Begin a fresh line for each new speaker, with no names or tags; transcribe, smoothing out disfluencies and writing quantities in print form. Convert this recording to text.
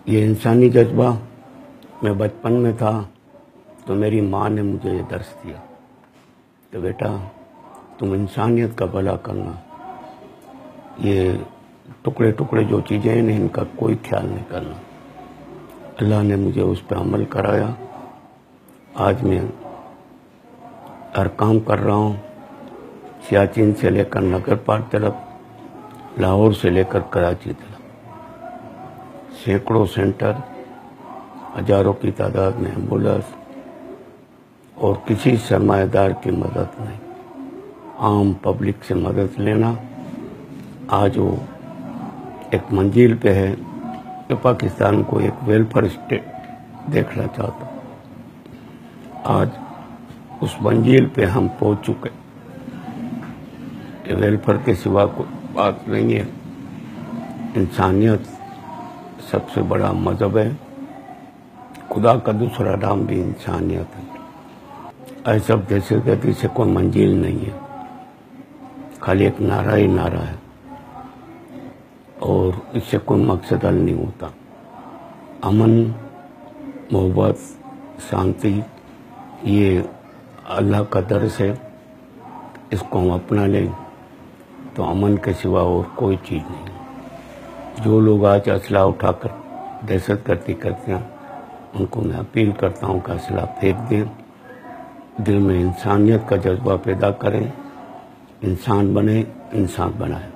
یہ انسانی جذبہ میں بچپن میں تھا تو میری ماں نے مجھے یہ درس دیا کہ بیٹا تم انسانیت کا بھلا کرنا، یہ ٹکڑے ٹکڑے جو چیزیں ہیں ان کا کوئی خیال نہیں کرنا۔ اللہ نے مجھے اس پہ عمل کرایا، آج میں ہر کام کر رہا ہوں، سیاچن سے لے کر نگر پار تلک، لاہور سے لے کر کراچی تلک، سینکڑوں سینٹر، ہزاروں کی تعداد میں ایمبولینس، اور کسی سرمایہ دار کی مدد نہیں، عام پبلک سے مدد لینا۔ آج وہ ایک منزل پہ ہے کہ پاکستان کو ایک ویلفیئر اسٹیٹ دیکھنا چاہتا ہوں۔ آج اس منزل پہ ہم پہنچ چکے کہ ویلفیئر کے سوا کوئی بات نہیں ہے۔ انسانیت سب سے بڑا مذہب ہے، خدا کا دوسرا نام بھی انسانیت ہے۔ ایسا دہشت گردی سے کوئی منزل نہیں ہے، خالی ایک نعرہ ہی نعرہ ہے، اور اس سے کوئی مقصد حل نہیں ہوتا۔ امن، محبت، شانتی، یہ اللہ کا درس ہے، اس کو ہم اپنا لیں تو امن کے سوا اور کوئی چیز نہیں۔ جو لوگ آج اسلحہ اٹھا کر دہشت گردی کرتے ہیں ان کو میں اپیل کرتا ہوں کہ اسلحہ پھینک دیں، دل میں انسانیت کا جذبہ پیدا کریں، انسان بنیں، انسان بنائیں۔